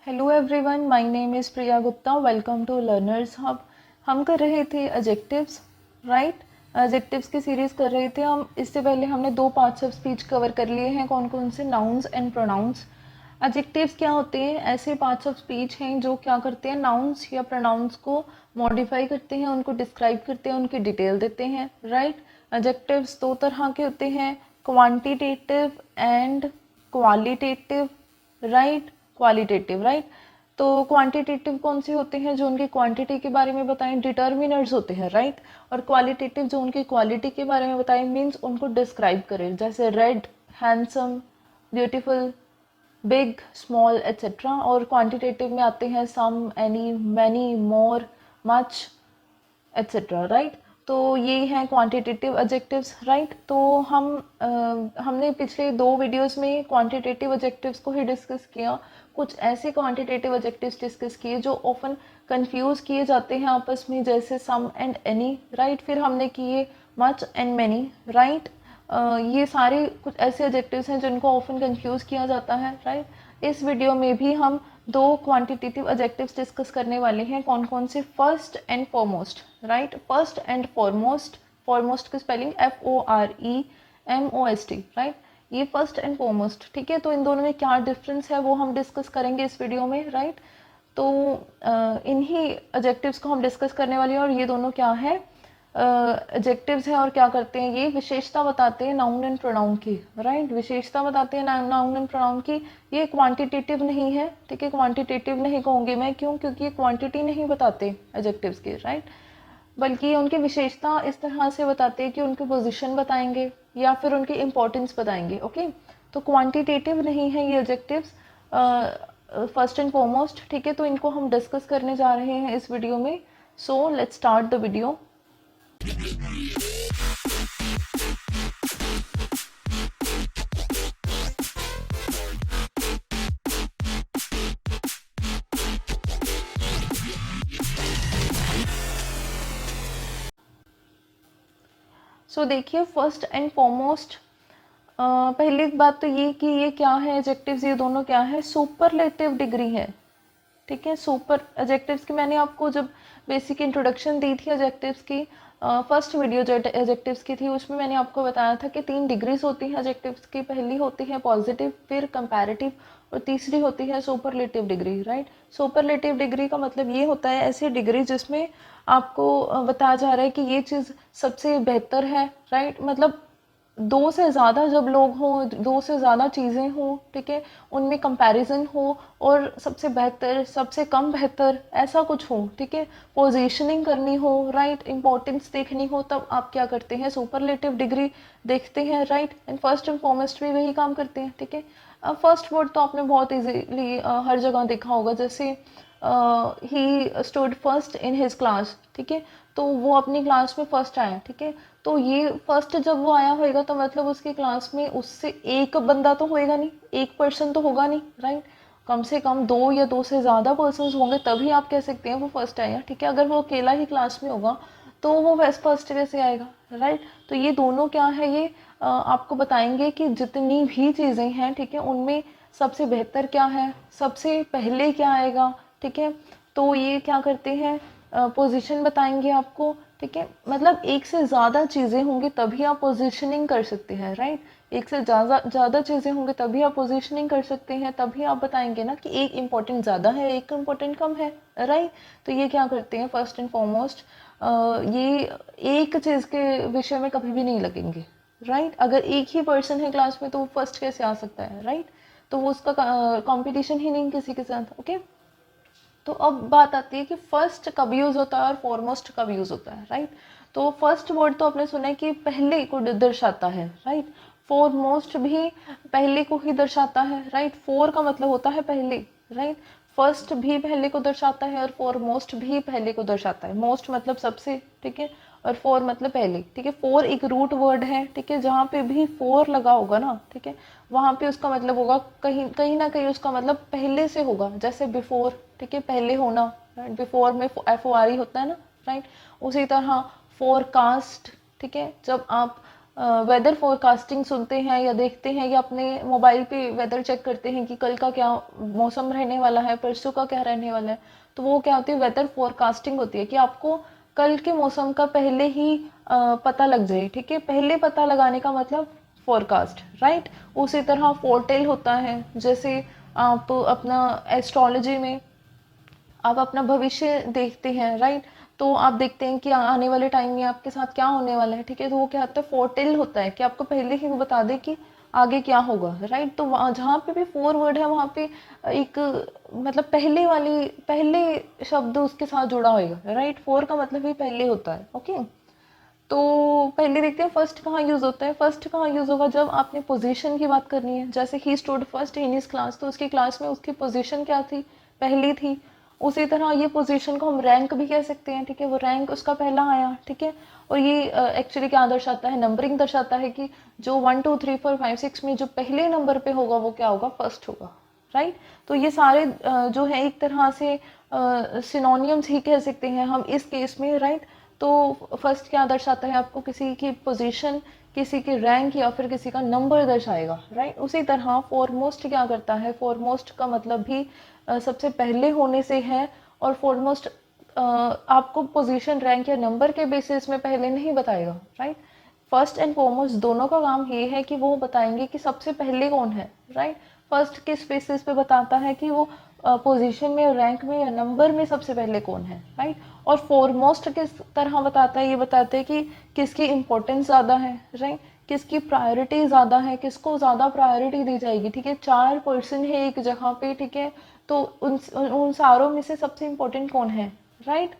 Hello everyone, my name is Priya Gupta. Welcome to Learners Hub. हम कर रहे थे एडजेक्टिव्स, राइट। एडजेक्टिव्स की सीरीज़ कर रहे थे हम। इससे पहले हमने दो पार्ट्स ऑफ स्पीच कवर कर लिए हैं। कौन कौन से? Nouns and pronounce. एडजेक्टिव्स क्या होते हैं? ऐसे पार्ट्स ऑफ स्पीच हैं जो क्या करते हैं, नाउन्स या प्रोनाउंस को मॉडिफाई करते हैं, उनको डिस्क्राइब करते हैं, उनकी डिटेल देते हैं, राइट। एडजेक्टिव्स दो तरह के होते हैं, quantitative and qualitative, right. Qualitative, right. तो क्वांटिटेटिव कौन से होते हैं? जो उनकी क्वांटिटी के बारे में बताएं, डिटर्मिनर्स होते हैं, राइट। और क्वालिटेटिव जो उनकी क्वालिटी के बारे में बताएं, मीन्स उनको डिस्क्राइब करें, जैसे red, handsome, beautiful, big, small, etcetera. और क्वांटिटेटिव में आते हैं सम, एनी, मैनी, मोर, मच, एट्सेट्रा, राइट। तो ये हैं क्वांटिटेटिव एडजेक्टिव्स, राइट। तो हमने पिछले दो वीडियोस में क्वांटिटेटिव एडजेक्टिव्स को ही डिस्कस किया। कुछ ऐसे क्वांटिटेटिव एडजेक्टिव्स डिस्कस किए जो ऑफन कंफ्यूज किए जाते हैं आपस में, जैसे सम एंड एनी, राइट। फिर हमने किए मच एंड मैनी, राइट। ये सारे कुछ ऐसे एडजेक्टिव्स हैं जिनको ऑफन कंफ्यूज किया जाता है, राइट। इस वीडियो में भी हम दो क्वांटिटेटिव एडजेक्टिव्स डिस्कस करने वाले हैं। कौन कौन से? First and foremost, right. First and foremost, foremost की स्पेलिंग FOREMOST, राइट। ये फर्स्ट एंड फॉरमोस्ट, ठीक है। तो इन दोनों में क्या डिफरेंस है वो हम डिस्कस करेंगे इस वीडियो में, राइट। तो इन्हीं एडजेक्टिव्स को हम डिस्कस करने वाले हैं। और ये दोनों क्या है? एडजेक्टिव्स हैं और क्या करते हैं? ये विशेषता बताते हैं नाउन एंड प्रोनाउन की, राइट। विशेषता बताते हैं नाउन एंड प्रोनाउन की। ये क्वांटिटेटिव नहीं है, ठीक है। क्वांटिटेटिव नहीं कहूँगी मैं, क्यों? क्योंकि ये क्वांटिटी नहीं बताते एडजेक्टिव्स की, राइट। बल्कि उनकी विशेषता इस तरह से बताते हैं कि उनकी पोजीशन बताएंगे या फिर उनकी इंपॉर्टेंस बताएंगे, ओके। तो क्वांटिटेटिव नहीं है ये एडजेक्टिव्स, फर्स्ट एंड फॉरमोस्ट, ठीक है। तो इनको हम डिस्कस करने जा रहे हैं इस वीडियो में। So let's start the video. देखिए, फर्स्ट एंड फॉरमोस्ट, पहली बात तो ये कि ये क्या है एडजेक्टिव्स, ये दोनों क्या है? सुपरलेटिव डिग्री है, ठीक है। सुपर एडजेक्टिव्स की मैंने आपको जब बेसिक इंट्रोडक्शन दी थी एडजेक्टिव्स की, फर्स्ट वीडियो जो एडजेक्टिव्स की थी, उसमें मैंने आपको बताया था कि 3 डिग्रीज होती हैं एडजेक्टिव्स की। पहली होती है पॉजिटिव, फिर कंपैरेटिव, और तीसरी होती है superlative degree, right. Superlative degree का मतलब ये होता है ऐसी डिग्री जिसमें आपको बताया जा रहा है कि ये चीज़ सबसे बेहतर है, राइट। मतलब दो से ज़्यादा जब लोग हों, दो से ज़्यादा चीज़ें हों, ठीक है, उनमें कंपैरिजन हो, और सबसे बेहतर, सबसे कम बेहतर, ऐसा कुछ हो, ठीक है। पोजीशनिंग करनी हो, राइट, इंपॉर्टेंस देखनी हो, तब आप क्या करते हैं? सुपरलेटिव डिग्री देखते हैं, right. And first and foremost भी वही काम करते हैं, ठीक है। फर्स्ट वर्ड तो आपने बहुत इजीली हर जगह देखा होगा, जैसे he stood first in his class, ठीक है। तो वो अपनी क्लास में फर्स्ट आया, ठीक है। तो ये फर्स्ट जब वो आया होएगा तो मतलब उसकी क्लास में उससे एक बंदा तो होएगा नहीं, एक पर्सन तो होगा नहीं, राइट। कम से कम दो या दो से ज़्यादा पर्सन होंगे, तभी आप कह सकते हैं वो फर्स्ट आया, ठीक है। अगर वो अकेला ही क्लास में होगा तो वो फर्स्ट कैसे आएगा, राइट। तो ये दोनों क्या है, ये आपको बताएंगे कि जितनी भी चीज़ें हैं, ठीक है, उनमें सबसे बेहतर क्या है, सबसे पहले क्या आएगा, ठीक है। तो ये क्या करते हैं? पोजीशन बताएंगे आपको, ठीक है। मतलब एक से ज़्यादा चीज़ें होंगी तभी आप पोजीशनिंग कर सकते हैं, राइट। एक से ज़्यादा चीज़ें होंगी तभी आप पोजीशनिंग कर सकते हैं, तभी आप बताएंगे ना कि एक इम्पोर्टेंट ज़्यादा है, एक इम्पोर्टेंट कम है, राइट। तो ये क्या करते हैं? फर्स्ट एंड फॉरमोस्ट ये एक चीज़ के विषय में कभी भी नहीं लगेंगे, राइट। अगर एक ही पर्सन है क्लास में तो वो फर्स्ट कैसे आ सकता है, राइट। तो वो उसका कंपटीशन ही नहीं किसी के साथ, ओके। तो अब बात आती है कि फर्स्ट कब यूज़ होता है और फॉरमोस्ट कब यूज़ होता है, राइट। तो फर्स्ट वर्ड तो आपने सुना है कि पहले को दर्शाता है, राइट। फॉरमोस्ट भी पहले को ही दर्शाता है, राइट। फोर का मतलब होता है पहले, राइट। फर्स्ट भी पहले को दर्शाता है और फॉरमोस्ट भी पहले को दर्शाता है। मोस्ट मतलब सबसे, ठीक है, और फोर मतलब पहले, ठीक है। फोर एक रूट वर्ड है, ठीक है। जहाँ पे भी फोर लगा होगा ना, ठीक है, वहाँ पे उसका मतलब होगा कहीं कहीं ना कहीं उसका मतलब पहले से होगा, जैसे बिफोर, ठीक है, पहले होना, राइट। बिफोर में FORE होता है ना, राइट। उसी तरह फोरकास्ट, ठीक है, जब आप वेदर फोरकास्टिंग सुनते हैं या देखते हैं या अपने मोबाइल पे वेदर चेक करते हैं कि कल का क्या मौसम रहने वाला है, परसों का क्या रहने वाला है, तो वो क्या होती है, वेदर फोरकास्टिंग होती है कि आपको कल के मौसम का पहले ही पता लग जाए, ठीक है। पहले पता लगाने का मतलब फोरकास्ट, राइट। उसी तरह फोरटेल होता है, जैसे आप अपना एस्ट्रोलॉजी में आप अपना भविष्य देखते हैं, राइट। तो आप देखते हैं कि आने वाले टाइम में आपके साथ क्या होने वाला है, ठीक है। तो वो क्या होता है, फोरटेल होता है कि आपको पहले ही वो बता दे कि आगे क्या होगा, राइट। तो वहाँ जहाँ पे भी फोर वर्ड है वहाँ पे एक मतलब पहले शब्द उसके साथ जुड़ा होगा, राइट। फोर का मतलब ही पहले होता है, ओके। तो पहले देखते हैं फर्स्ट कहाँ यूज़ होता है। फर्स्ट कहाँ यूज़ होगा, जब आपने पोजीशन की बात करनी है, जैसे he stood first in his class, तो उसकी क्लास में उसकी पोजीशन क्या थी, पहली थी। उसी तरह ये पोजीशन को हम रैंक भी कह सकते हैं, ठीक है। वो रैंक उसका पहला आया, ठीक है। और ये एक्चुअली क्या दर्शाता है, नंबरिंग दर्शाता है कि जो 1 2 3 4 5 6 में जो पहले नंबर पे होगा वो क्या होगा, फर्स्ट होगा, राइट। तो ये सारे जो है एक तरह से सिनोनियम्स ही कह सकते हैं हम इस केस में, राइट। तो फर्स्ट क्या दर्शाता है, आपको किसी की पोजीशन, किसी की रैंक या फिर किसी का नंबर दर्शाएगा, राइट। उसी तरह फॉरमोस्ट क्या करता है, फॉरमोस्ट का मतलब भी सबसे पहले होने से है। और फॉरमोस्ट आपको पोजीशन, रैंक या नंबर के बेसिस में पहले नहीं बताएगा, राइट। फर्स्ट एंड फॉरमोस्ट दोनों का काम ये है कि वो बताएंगे कि सबसे पहले कौन है, राइट। फर्स्ट किस बेसिस पे बताता है कि वो पोजीशन में, रैंक में या नंबर में सबसे पहले कौन है, राइट। और फॉरमोस्ट किस तरह बताता है, ये बताते हैं कि किसकी इम्पोर्टेंस ज़्यादा है, राइट। किसकी प्रायोरिटी ज़्यादा है, किसको ज़्यादा प्रायोरिटी दी जाएगी, ठीक है। 4 पर्सन है एक जगह पे, ठीक है। तो उन सारों में से सबसे इम्पोर्टेंट कौन है, राइट।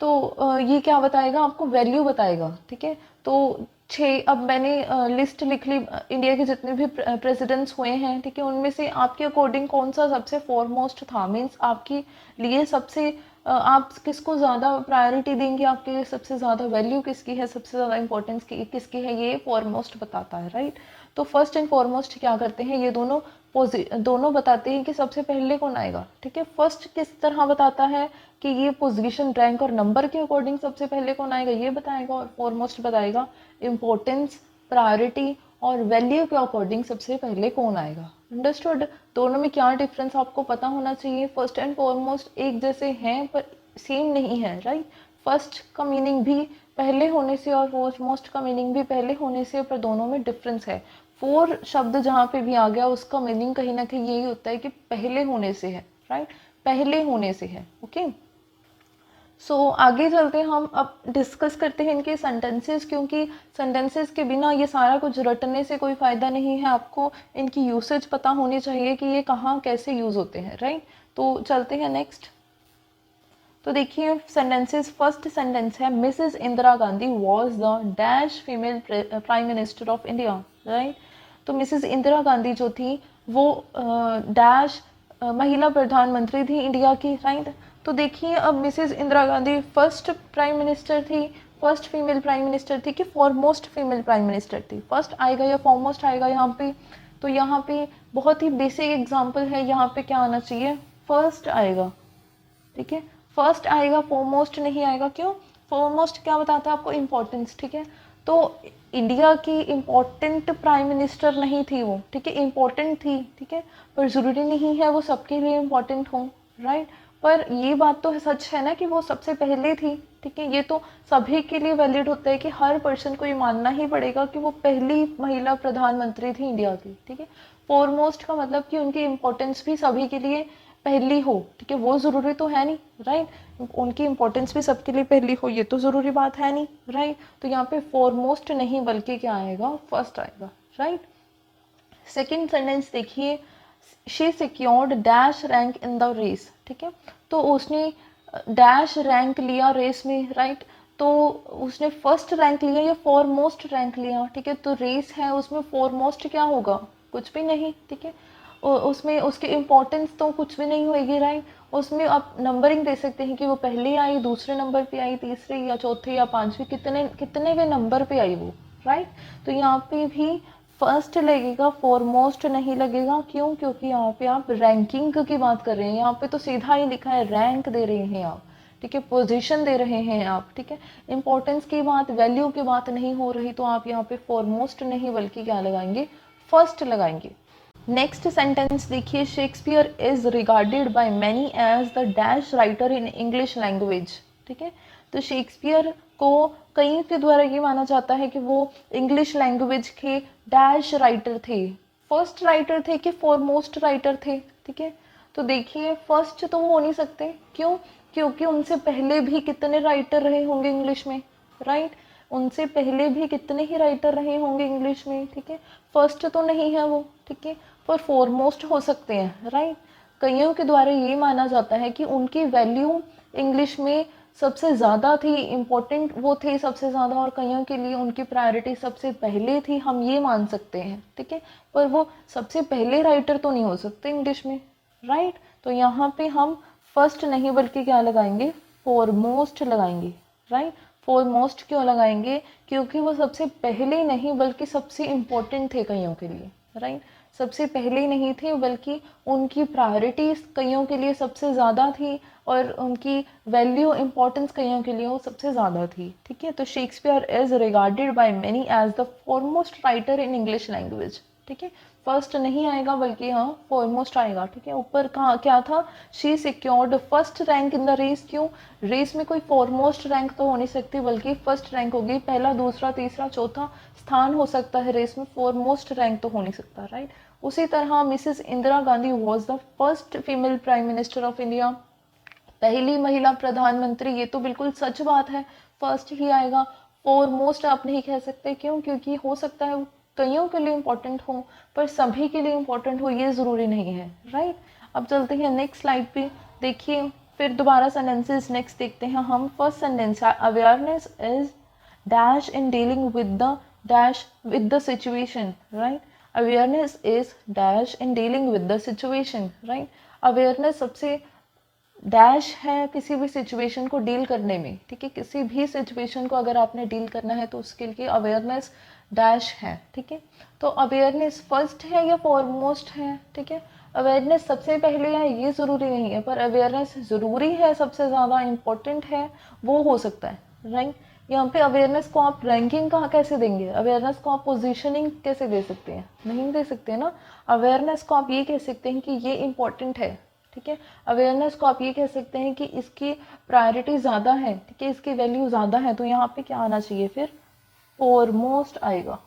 तो ये क्या बताएगा, आपको वैल्यू बताएगा, ठीक है। तो 6, अब मैंने लिस्ट लिख ली इंडिया के जितने भी प्रेसिडेंट्स हुए हैं, ठीक है। उनमें से आपके अकॉर्डिंग कौन सा सबसे फॉरमोस्ट था, मीन्स आपके लिए सबसे आप किसको ज़्यादा प्रायोरिटी देंगे, आपके लिए सबसे ज़्यादा वैल्यू किसकी है, सबसे ज़्यादा इंपॉर्टेंस किसकी है, ये फॉरमोस्ट बताता है, राइट। तो फर्स्ट एंड फॉरमोस्ट क्या करते हैं, ये दोनों बताते हैं कि सबसे पहले कौन आएगा, ठीक है। फर्स्ट किस तरह बताता है कि ये पोजीशन, रैंक और नंबर के अकॉर्डिंग सबसे पहले कौन आएगा ये बताएगा, और फॉरमोस्ट बताएगा इम्पोर्टेंस, प्रायोरिटी और वैल्यू के अकॉर्डिंग सबसे पहले कौन आएगा। अंडरस्टूड। दोनों में क्या डिफरेंस आपको पता होना चाहिए। फर्स्ट एंड फॉरमोस्ट एक जैसे हैं पर सेम नहीं है, राइट। फर्स्ट का मीनिंग भी पहले होने से और फॉरमोस्ट का मीनिंग भी पहले होने से, पर दोनों में डिफरेंस है। फोर शब्द जहाँ पे भी आ गया उसका मीनिंग कहीं ना कहीं यही होता है कि पहले होने से है, राइट। पहले होने से है, ओके। सो आगे चलते हम अब डिस्कस करते हैं इनके सेंटेंसेस, क्योंकि सेंटेंसेस के बिना ये सारा कुछ रटने से कोई फ़ायदा नहीं है। आपको इनकी यूसेज पता होनी चाहिए कि ये कहाँ कैसे यूज़ होते हैं, राइट। तो चलते हैं नेक्स्ट। तो देखिए सेंटेंसेस, फर्स्ट सेंटेंस है Mrs Indira Gandhi was the dash female prime minister of India, right. तो मिसेस इंदिरा गांधी जो थी वो डैश महिला प्रधानमंत्री थी इंडिया की, राइट। तो देखिए अब Mrs Indira Gandhi first prime minister थी, फर्स्ट फीमेल प्राइम मिनिस्टर थी कि फॉरमोस्ट फीमेल प्राइम मिनिस्टर थी, फर्स्ट आएगा या फॉरमोस्ट आएगा यहाँ पे। तो यहाँ पे बहुत ही बेसिक एग्जाम्पल है, यहाँ पे क्या आना चाहिए, फर्स्ट आएगा, ठीक है। फर्स्ट आएगा, फोरमोस्ट नहीं आएगा, क्यों। फोरमोस्ट क्या बताता है आपको, इम्पोर्टेंस, ठीक है। तो इंडिया की इम्पोर्टेंट प्राइम मिनिस्टर नहीं थी वो, ठीक है। इम्पोर्टेंट थी, ठीक है, पर ज़रूरी नहीं है वो सबके लिए इम्पोर्टेंट हो, राइट। पर ये बात तो सच है ना कि वो सबसे पहले थी, ठीक है। ये तो सभी के लिए वैलिड होता है कि हर पर्सन को ये मानना ही पड़ेगा कि वो पहली महिला प्रधानमंत्री थी इंडिया की, ठीक है। फोरमोस्ट का मतलब कि उनकी इम्पोर्टेंस भी सभी के लिए पहली हो, ठीक है। वो ज़रूरी तो है नहीं, राइट। उनकी इम्पोर्टेंस भी सबके लिए पहली हो, ये तो ज़रूरी बात है नहीं, राइट। तो यहाँ पे फॉरमोस्ट नहीं बल्कि क्या आएगा, फर्स्ट आएगा, राइट। सेकेंड सेंटेंस देखिए, she secured dash rank in the race, ठीक है। तो उसने डैश रैंक लिया रेस में, राइट। तो उसने फर्स्ट रैंक लिया या फॉरमोस्ट रैंक लिया, ठीक है। तो रेस है उसमें फॉरमोस्ट क्या होगा, कुछ भी नहीं, ठीक है। उसमें उसकी इम्पोर्टेंस तो कुछ भी नहीं होगी, राइट। उसमें आप नंबरिंग दे सकते हैं कि वो पहले आई, दूसरे नंबर पे आई, तीसरे या चौथे या पांचवे, कितने कितने वे नंबर पे आई वो, राइट। तो यहाँ पे भी फर्स्ट लगेगा, फॉरमोस्ट नहीं लगेगा, क्यों, क्योंकि यहाँ पे आप रैंकिंग की बात कर रहे हैं, यहाँ पे तो सीधा ही लिखा है रैंक दे रहे हैं आप, ठीक है, पोजीशन दे रहे हैं आप, ठीक है, इंपॉर्टेंस की बात, वैल्यू की बात नहीं हो रही, तो आप यहाँ पे फॉरमोस्ट नहीं बल्कि क्या लगाएंगे, फर्स्ट लगाएंगे। नेक्स्ट सेंटेंस देखिए, Shakespeare is regarded by many as the dash writer in English language, ठीक है, तो शेक्सपियर को कई के द्वारा ये माना जाता है कि वो इंग्लिश लैंग्वेज के डैश राइटर थे, फर्स्ट राइटर थे कि फॉरमोस्ट राइटर थे, ठीक है, तो देखिए फर्स्ट तो वो हो नहीं सकते, क्यों, क्योंकि उनसे पहले भी कितने राइटर रहे होंगे इंग्लिश में, राइट, उनसे पहले भी कितने ही राइटर रहे होंगे इंग्लिश में, ठीक है, फर्स्ट तो नहीं है वो, ठीक है, पर फॉरमोस्ट हो सकते हैं, राइट, कईयों के द्वारा ये माना जाता है कि उनकी वैल्यू इंग्लिश में सबसे ज़्यादा थी, इम्पोर्टेंट वो थे सबसे ज़्यादा, और कईयों के लिए उनकी प्रायोरिटी सबसे पहले थी, हम ये मान सकते हैं, ठीक है, पर वो सबसे पहले राइटर तो नहीं हो सकते इंग्लिश में, राइट, तो यहाँ पे हम फर्स्ट नहीं बल्कि क्या लगाएंगे, फॉरमोस्ट लगाएंगे, राइट, फॉरमोस्ट क्यों लगाएंगे, क्योंकि वो सबसे पहले नहीं बल्कि सबसे इम्पोर्टेंट थे कईयों के लिए, राइट, सबसे पहले नहीं थे बल्कि उनकी प्रायोरिटीज कईयों के लिए सबसे ज़्यादा थी, और उनकी वैल्यू इम्पोर्टेंस कईयों के लिए वो सबसे ज़्यादा थी, ठीक है, तो Shakespeare is regarded by many as the foremost writer in English language, ठीक है, फर्स्ट नहीं आएगा बल्कि हाँ फॉरमोस्ट आएगा, ठीक है, ऊपर कहाँ क्या था, she secured first rank in the race, क्यों, रेस में कोई फॉरमोस्ट रैंक तो हो नहीं सकती बल्कि फर्स्ट रैंक होगी, पहला दूसरा तीसरा चौथा स्थान हो सकता है रेस में, फॉरमोस्ट रैंक तो हो नहीं सकता, राइट, उसी तरह Mrs Indira Gandhi was the first female prime minister of India, पहली महिला प्रधानमंत्री, ये तो बिल्कुल सच बात है, फर्स्ट ही आएगा, फॉरमोस्ट आप नहीं कह सकते, क्यों, क्योंकि हो सकता है कईयों के लिए इम्पोर्टेंट हो पर सभी के लिए इम्पोर्टेंट हो ये ज़रूरी नहीं है, राइट, अब चलते हैं नेक्स्ट स्लाइड पे, देखिए फिर दोबारा सेंटेंसेस नेक्स्ट देखते हैं हम, फर्स्ट सेंटेंस है, awareness is dash in dealing with the dash with the situation, right, awareness is dash in dealing with the situation, right, awareness सबसे डैश है किसी भी सिचुएशन को डील करने में, ठीक है, किसी भी सिचुएशन को अगर आपने डील करना है तो उसके लिए अवेयरनेस डैश है, ठीक है, तो अवेयरनेस फर्स्ट है या फॉरमोस्ट है, ठीक है, अवेयरनेस सबसे पहले है ये ज़रूरी नहीं है, पर अवेयरनेस ज़रूरी है, सबसे ज़्यादा इम्पोर्टेंट है, वो हो सकता है, राइट, यहाँ पे अवेयरनेस को आप रैंकिंग कहाँ कैसे देंगे, अवेयरनेस को आप पोजीशनिंग कैसे दे सकते हैं, नहीं दे सकते ना, अवेयरनेस को आप ये कह सकते हैं कि ये इम्पोर्टेंट है, ठीक है, अवेयरनेस को आप ये कह सकते हैं कि इसकी प्रायोरिटी ज़्यादा है, ठीक है, इसकी वैल्यू ज़्यादा है, तो यहाँ पे क्या आना चाहिए फिर, फॉरमोस्ट आएगा,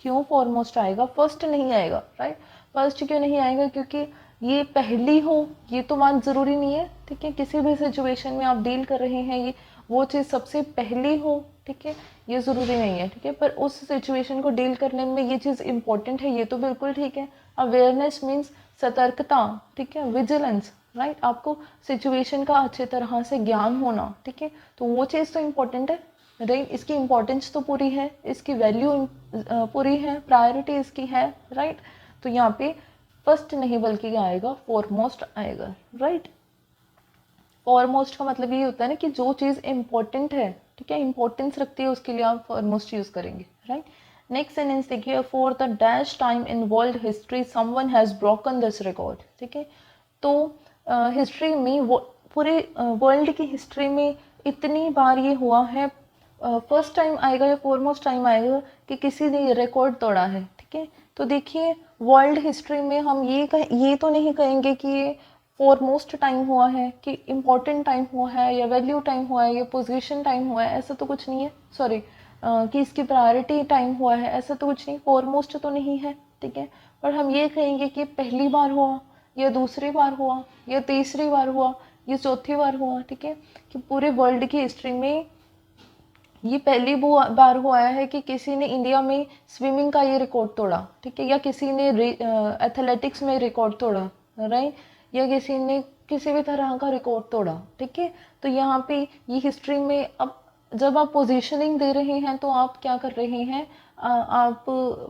क्यों फॉरमोस्ट आएगा, फर्स्ट नहीं आएगा, राइट, फर्स्ट क्यों नहीं आएगा, क्योंकि ये पहली हो ये तो बात ज़रूरी नहीं है, ठीक है, किसी भी सिचुएशन में आप डील कर रहे हैं ये वो चीज़ सबसे पहली हो, ठीक है, ये ज़रूरी नहीं है, ठीक है, पर उस सिचुएशन को डील करने में ये चीज़ इंपॉर्टेंट है, ये तो बिल्कुल ठीक है, अवेयरनेस मीन्स सतर्कता, ठीक है, विजिलेंस, राइट, आपको सिचुएशन का अच्छे तरह से ज्ञान होना, ठीक है, तो वो चीज़ तो इम्पोर्टेंट है, राइट, इसकी इम्पोर्टेंस तो पूरी है, इसकी वैल्यू पूरी है, प्रायोरिटी इसकी है, राइट, तो यहाँ पे फर्स्ट नहीं बल्कि क्या आएगा, फॉरमोस्ट आएगा, राइट, फॉरमोस्ट का मतलब ये होता है ना कि जो चीज़ इम्पोर्टेंट है, ठीक है, इंपॉर्टेंस रखती है उसके लिए आप फॉरमोस्ट यूज़ करेंगे, राइट, नेक्स्ट सेंटेंस देखिए, for the dash time in world history someone has broken this record, ठीक है, तो हिस्ट्री में वो पूरे वर्ल्ड की हिस्ट्री में इतनी बार ये हुआ है, फर्स्ट टाइम आएगा या फॉरमोस्ट टाइम आएगा कि किसी ने रिकॉर्ड तोड़ा है, ठीक है, तो देखिए वर्ल्ड हिस्ट्री में हम ये तो नहीं कहेंगे कि ये फॉरमोस्ट टाइम हुआ है, कि इम्पोर्टेंट टाइम हुआ है, या वैल्यू टाइम हुआ है, या पोजीशन टाइम हुआ है, ऐसा तो कुछ नहीं है, सॉरी, कि इसकी प्रायोरिटी टाइम हुआ है, ऐसा तो कुछ नहीं, फॉरमोस्ट तो नहीं है, ठीक है, पर हम ये कहेंगे कि पहली बार हुआ, या दूसरी बार हुआ, या तीसरी बार हुआ, या चौथी बार हुआ, ठीक है, कि पूरे वर्ल्ड की हिस्ट्री में ये पहली बार हुआ है कि किसी ने इंडिया में स्विमिंग का ये रिकॉर्ड तोड़ा, ठीक है, या किसी ने एथलेटिक्स में रिकॉर्ड तोड़ा, राइट, या किसी ने किसी भी तरह का रिकॉर्ड तोड़ा, ठीक है, तो यहाँ पे ये हिस्ट्री में अब जब आप पोजीशनिंग दे रहे हैं तो आप क्या कर रहे हैं, आप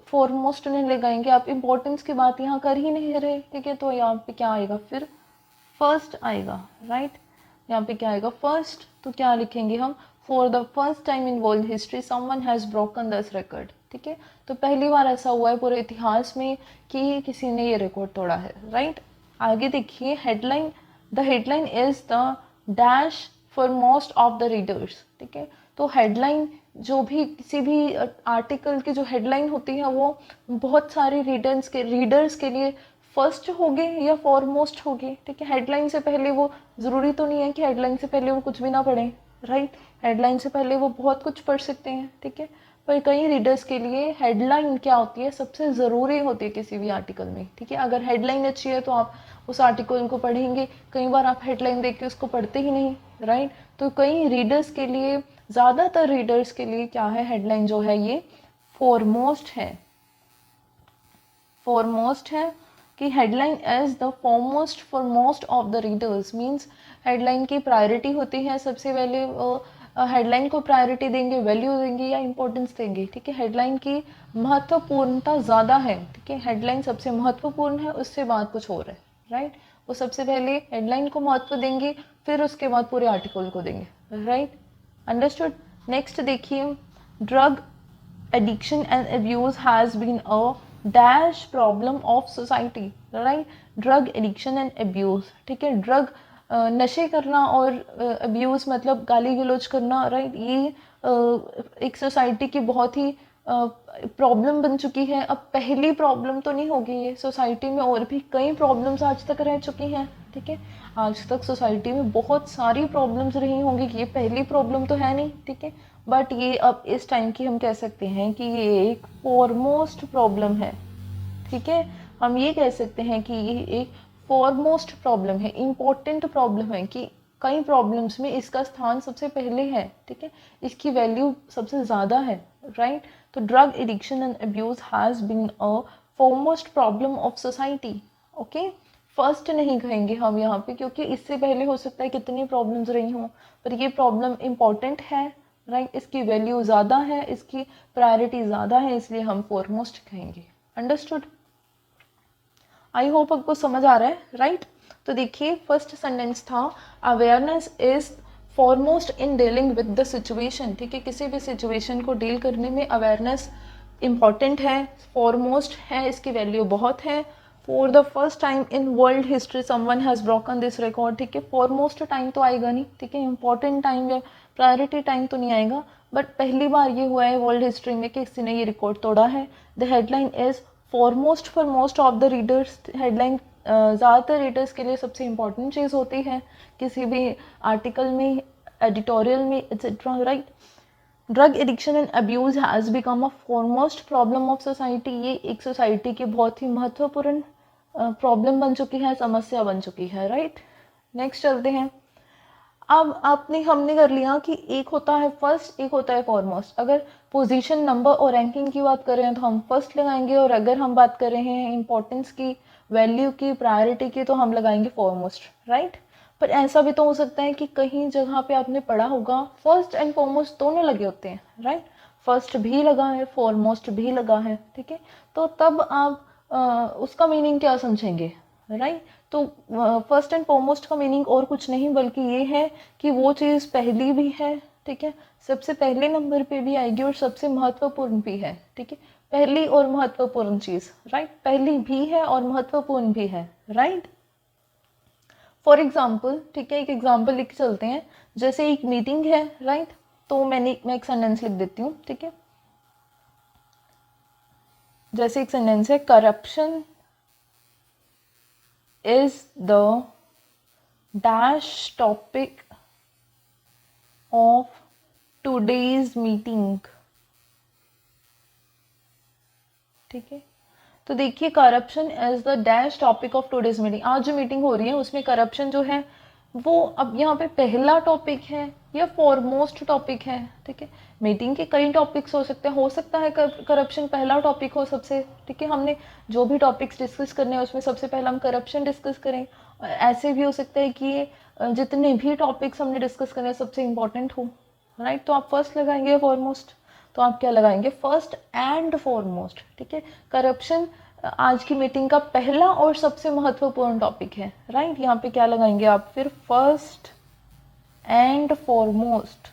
फॉरमोस्ट नहीं लगाएंगे, आप इम्पोर्टेंस की बात यहाँ कर ही नहीं रहे, ठीक है, तो यहाँ पे क्या आएगा फिर, फर्स्ट आएगा, राइट, यहाँ पे क्या आएगा, फर्स्ट, तो क्या लिखेंगे हम, for the first time in world history someone has broken this record, ठीक है, तो पहली बार ऐसा हुआ है पूरे इतिहास में कि किसी ने ये रिकॉर्ड तोड़ा है, राइट, आगे देखिए headline, the headline is the dash for most of the readers, ठीक है। तो हेडलाइन जो भी किसी भी आर्टिकल की जो हेडलाइन होती है वो बहुत सारे रीडर्स के लिए फर्स्ट होगी या फॉरमोस्ट होगी, ठीक है। हेडलाइन से पहले वो ज़रूरी तो नहीं है कि हेडलाइन से पहले वो कुछ भी ना पढ़ें, राइट। हेडलाइन से पहले वो बहुत कुछ पढ़ सकते हैं, ठीक है। पर कई रीडर्स के लिए हेडलाइन क्या होती है, सबसे ज़रूरी होती है किसी भी आर्टिकल में, ठीक है। अगर हेडलाइन अच्छी है तो आप उस आर्टिकल को पढ़ेंगे, कई बार आप हेडलाइन देख के उसको पढ़ते ही नहीं, राइट। तो कई रीडर्स के लिए, ज़्यादातर रीडर्स के लिए क्या है, हेडलाइन जो है ये फॉरमोस्ट है। फॉरमोस्ट है कि headline is the foremost for most of the readers, means headline की प्रायोरिटी होती है सबसे पहले। हेडलाइन को प्रायोरिटी देंगे, वैल्यू देंगे या इंपॉर्टेंस देंगे, ठीक है। हेडलाइन की महत्वपूर्णता ज़्यादा है, ठीक है। हेडलाइन सबसे महत्वपूर्ण है, उससे बाद कुछ और है, राइट। वो सबसे पहले हेडलाइन को महत्व देंगे, फिर उसके बाद पूरे आर्टिकल को देंगे, राइट। अंडरस्टूड। नेक्स्ट देखिए, drug addiction and abuse has been a dash problem of society, right। Drug addiction and abuse, ठीक है। ड्रग नशे करना और अब्यूज़ मतलब गाली गलौज करना, राइट। ये एक सोसाइटी की बहुत ही प्रॉब्लम बन चुकी है। अब पहली प्रॉब्लम तो नहीं होगी ये, सोसाइटी में और भी कई प्रॉब्लम्स आज तक रह चुकी हैं, ठीक है। आज तक सोसाइटी में बहुत सारी प्रॉब्लम्स रही होंगी, ये पहली प्रॉब्लम तो है नहीं, ठीक है। बट ये अब इस टाइम की हम कह सकते हैं कि ये एक फॉरमोस्ट प्रॉब्लम है, ठीक है। हम ये कह सकते हैं कि ये एक फॉरमोस्ट प्रॉब्लम है, इम्पोर्टेंट प्रॉब्लम है, कि कई प्रॉब्लम्स में इसका स्थान सबसे पहले है, ठीक है। इसकी वैल्यू सबसे ज़्यादा है, राइट। तो drug addiction and abuse has been a foremost problem of society, okay. First नहीं कहेंगे हम यहाँ पे, क्योंकि इससे पहले हो सकता है कितनी प्रॉब्लम्स रही हों, पर ये प्रॉब्लम इम्पॉर्टेंट है, राइट। इसकी वैल्यू ज़्यादा है, इसकी प्रायोरिटी ज़्यादा है, इसलिए हम फॉरमोस्ट कहेंगे। अंडरस्टूड। आई होप आपको समझ आ रहा है, राइट। तो देखिए, फर्स्ट सेंटेंस था awareness is foremost in dealing with the situation, ठीक है। किसी भी सिचुएशन को डील करने में अवेयरनेस इम्पॉर्टेंट है, फॉरमोस्ट है, इसकी वैल्यू बहुत है। For the first time in world history someone has broken this record, ठीक है। फॉरमोस्ट टाइम तो आएगा नहीं, ठीक है। इंपॉर्टेंट टाइम या प्रायोरिटी टाइम तो नहीं आएगा, बट पहली बार ये हुआ है वर्ल्ड हिस्ट्री में कि किसी ने ये रिकॉर्ड तोड़ा है। The headline is foremost for most of the readers. Headline ज़्यादातर रीडर्स के लिए सबसे इम्पॉर्टेंट चीज़ होती है किसी भी आर्टिकल में, एडिटोरियल में, etcetera, right. Drug addiction and abuse has become a foremost problem of society. ये एक सोसाइटी की बहुत ही महत्वपूर्ण प्रॉब्लम बन चुकी है, समस्या बन चुकी है, राइट। नेक्स्ट चलते हैं। अब हमने कर लिया कि एक होता है फर्स्ट, एक होता है फॉरमोस्ट। अगर पोजीशन, नंबर और रैंकिंग की बात कर रहे हैं तो हम फर्स्ट लगाएंगे, और अगर हम बात कर रहे हैं इंपॉर्टेंस की, वैल्यू की, प्रायोरिटी की, तो हम लगाएंगे फॉरमोस्ट, राइट। पर ऐसा भी तो हो सकता है कि कहीं जगह पे आपने पढ़ा होगा फर्स्ट एंड फॉरमोस्ट दोनों लगे होते हैं, राइट। फर्स्ट भी लगा है, फॉरमोस्ट भी लगा है, ठीक है। तो तब आप उसका मीनिंग क्या समझेंगे, राइट। तो फर्स्ट एंड फॉरमोस्ट का मीनिंग और कुछ नहीं बल्कि ये है कि वो चीज़ पहली भी है, ठीक है, सबसे पहले नंबर पे भी आएगी और सबसे महत्वपूर्ण भी है, ठीक है। पहली और महत्वपूर्ण चीज़, राइट। पहली भी है और महत्वपूर्ण भी है, राइट। फॉर एग्जाम्पल, ठीक है, एक एग्जाम्पल लिख चलते हैं। जैसे एक मीटिंग है, राइट। तो मैं एक सेंटेंस लिख देती हूँ, ठीक है। जैसे एक सेंटेंस है, corruption is the dash topic of today's meeting, ठीक है। तो देखिए, corruption is the dash topic of today's meeting. आज जो मीटिंग हो रही है उसमें करप्शन जो है वो अब यहाँ पे पहला टॉपिक है या फॉरमोस्ट टॉपिक है, ठीक है। मीटिंग के कई टॉपिक्स हो सकता है करप्शन पहला टॉपिक हो सबसे, ठीक है। हमने जो भी टॉपिक्स डिस्कस करने हैं उसमें सबसे पहला हम करप्शन डिस्कस करें। ऐसे भी हो सकता है कि जितने भी टॉपिक्स हमने डिस्कस करने सबसे इम्पॉर्टेंट हो, राइट। तो आप फर्स्ट लगाएंगे फॉरमोस्ट, तो आप क्या लगाएंगे, फर्स्ट एंड फॉरमोस्ट, ठीक है। करप्शन आज की मीटिंग का पहला और सबसे महत्वपूर्ण टॉपिक है, राइट। यहाँ पे क्या लगाएंगे आप, फिर फर्स्ट एंड फॉरमोस्ट,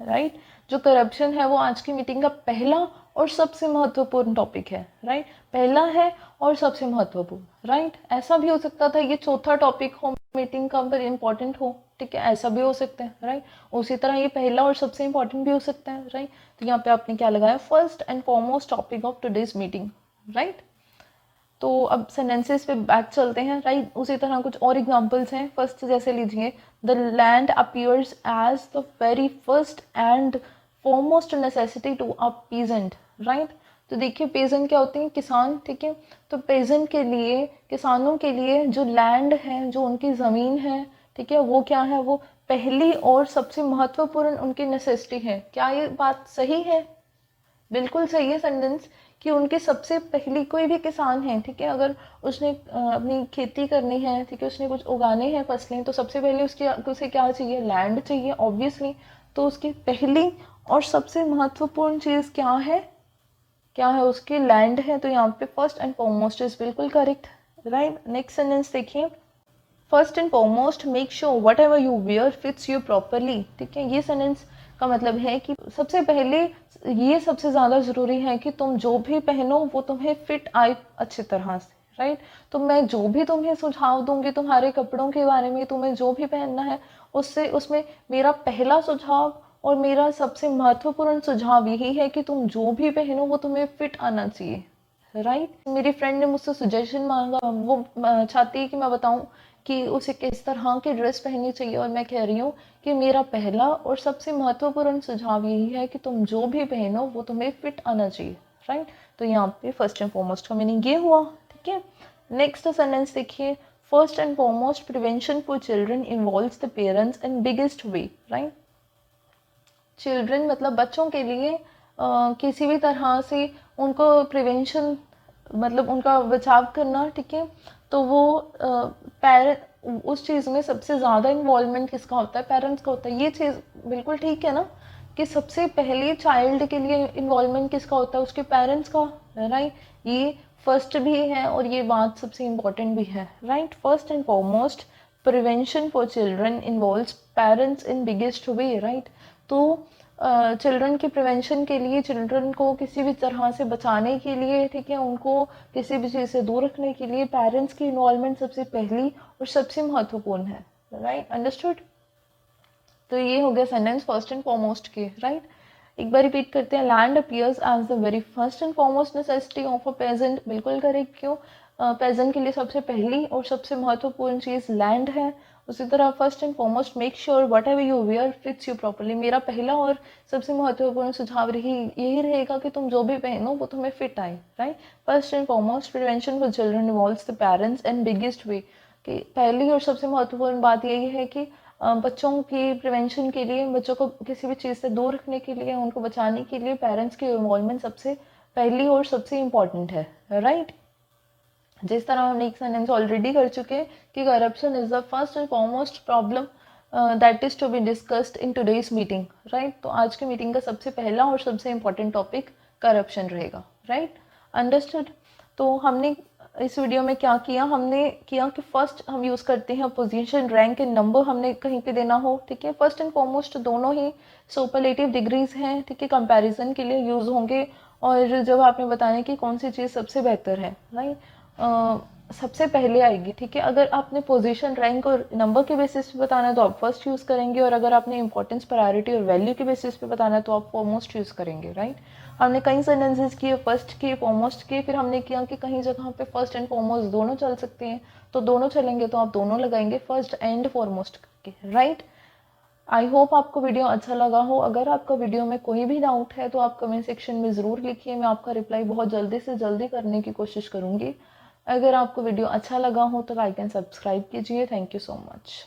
राइट। जो करप्शन है वो आज की मीटिंग का पहला और सबसे महत्वपूर्ण टॉपिक है, राइट। पहला है और सबसे महत्वपूर्ण, राइट। ऐसा भी हो सकता था ये चौथा टॉपिक हो मीटिंग कब इम्पॉर्टेंट हो, ठीक है, ऐसा भी हो सकता है, राइट। उसी तरह ये पहला और सबसे इम्पॉर्टेंट भी हो सकता है, राइट। तो यहाँ पे आपने क्या लगाया, first and foremost topic of today's meeting, right. तो अब सेंटेंसेस पे बैक चलते हैं, राइट। उसी तरह कुछ और एग्जांपल्स हैं। फर्स्ट जैसे लीजिए, the land appears as the very first and foremost necessity to a peasant, right. तो देखिए पेजेंट क्या होते हैं, किसान, ठीक है। तो पेजेंट के लिए, किसानों के लिए जो लैंड है, जो उनकी ज़मीन है, ठीक है, वो क्या है, वो पहली और सबसे महत्वपूर्ण उनकी नेसेसिटी है। क्या ये बात सही है? बिल्कुल सही है सेंटेंस, कि उनकी सबसे पहली, कोई भी किसान है, ठीक है, अगर उसने अपनी खेती करनी है, ठीक है, उसने कुछ उगाने हैं फसलें, तो सबसे पहले उसे क्या चाहिए, लैंड चाहिए ऑब्वियसली। तो उसकी पहली और सबसे महत्वपूर्ण चीज़ क्या है, क्या है, उसकी लैंड है। तो यहाँ पे फर्स्ट एंड फॉरमोस्ट इज बिल्कुल करेक्ट, राइट। नेक्स्ट सेंटेंस देखिए, first and foremost make sure whatever you wear fits you properly, ठीक है। ये सेंटेंस का मतलब है कि सबसे पहले ये सबसे ज़्यादा ज़रूरी है कि तुम जो भी पहनो वो तुम्हें फिट आए अच्छी तरह से, राइट। तो मैं जो भी तुम्हें सुझाव दूंगी तुम्हारे कपड़ों के बारे में, तुम्हें जो भी पहनना है, उसमें मेरा पहला सुझाव और मेरा सबसे महत्वपूर्ण सुझाव यही है कि तुम जो भी पहनो वो तुम्हें फिट आना चाहिए, राइट। मेरी फ्रेंड ने मुझसे सजेशन मांगा, वो चाहती है कि मैं बताऊं कि उसे किस तरह की ड्रेस पहननी चाहिए, और मैं कह रही हूँ कि मेरा पहला और सबसे महत्वपूर्ण सुझाव यही है कि तुम जो भी पहनो वो तुम्हें फिट आना चाहिए, राइट। तो यहाँ पे फर्स्ट एंड फॉरमोस्ट का मीनिंग ये हुआ, ठीक है। नेक्स्ट सेंटेंस देखिए, first and foremost prevention for children involves the parents in biggest way, right. Children मतलब बच्चों के लिए किसी भी तरह से उनको प्रिवेंशन मतलब उनका बचाव करना, ठीक है। तो वो पेरेंट, उस चीज़ में सबसे ज़्यादा इन्वॉल्वमेंट किसका होता है, पेरेंट्स का होता है। ये चीज़ बिल्कुल ठीक है ना, कि सबसे पहले चाइल्ड के लिए इन्वॉल्वमेंट किसका होता है, उसके पेरेंट्स का, राइट। ये फर्स्ट भी है और ये बात सबसे इम्पोर्टेंट भी है, right. First and foremost prevention for children involves parents in biggest way, right. तो चिल्ड्रन की प्रिवेंशन के लिए, चिल्ड्रन को किसी भी तरह से बचाने के लिए, ठीक है, उनको किसी भी चीज़ से दूर रखने के लिए पेरेंट्स की इन्वॉल्वमेंट सबसे पहली और सबसे महत्वपूर्ण है, राइट। अंडरस्टूड। तो ये हो गया सेंटेंस फर्स्ट एंड फॉरमोस्ट के, राइट। एक बार रिपीट करते हैं, land appears as the very first and foremost necessity of a peasant, बिल्कुल करेक्ट। क्यों, पेजेंट के लिए सबसे पहली और सबसे महत्वपूर्ण चीज़ लैंड है। उसी तरह first and foremost make sure whatever you wear fits you properly, मेरा पहला और सबसे महत्वपूर्ण सुझाव यही रहेगा कि तुम जो भी पहनो वो तुम्हें फिट आए, right. First and foremost prevention for children involves the parents and biggest way, कि पहली और सबसे महत्वपूर्ण बात यही है कि बच्चों की प्रिवेंशन के लिए, बच्चों को किसी भी चीज़ से दूर रखने के लिए, उनको बचाने के लिए पेरेंट्स की इन्वॉल्वमेंट सबसे पहली और सबसे इम्पॉर्टेंट है, राइट। जिस तरह हमने एक सेंटेंस ऑलरेडी कर चुके हैं कि corruption is the first and foremost problem that is to be discussed in today's meeting, right. तो आज की मीटिंग का सबसे पहला और सबसे इम्पॉर्टेंट टॉपिक करप्शन रहेगा, राइट। अंडरस्टूड। तो हमने इस वीडियो में क्या किया, हमने किया कि फर्स्ट हम यूज़ करते हैं पोजीशन, रैंक एंड नंबर हमने कहीं पे देना हो, ठीक है। फर्स्ट एंड फॉरमोस्ट दोनों ही सुपरलेटिव डिग्रीज हैं, ठीक है, कंपैरिजन के लिए यूज़ होंगे। और जब आपने बताया कि कौन सी चीज़ सबसे बेहतर है, राइट, सबसे पहले आएगी, ठीक है। अगर आपने पोजीशन, रैंक और नंबर के बेसिस पे बताना है तो आप फर्स्ट यूज़ करेंगे, और अगर आपने इंपॉर्टेंस, प्रायोरिटी और वैल्यू के बेसिस पे बताना है तो आप फॉरमोस्ट यूज़ करेंगे, राइट। हमने कई सेंटेंसेस किए, फर्स्ट किए, फॉरमोस्ट किए, फिर हमने किया कि कहीं जगह पे फर्स्ट एंड फॉरमोस्ट दोनों चल सकते हैं, तो दोनों चलेंगे तो आप दोनों लगाएंगे, फर्स्ट एंड फॉरमोस्ट के, राइट। आई होप आपको वीडियो अच्छा लगा हो। अगर आपका वीडियो में कोई भी डाउट है तो आप कमेंट सेक्शन में ज़रूर लिखिए, मैं आपका रिप्लाई बहुत जल्दी से जल्दी करने की कोशिश करूँगी। अगर आपको वीडियो अच्छा लगा हो तो लाइक एंड सब्सक्राइब कीजिए। Thank you so much.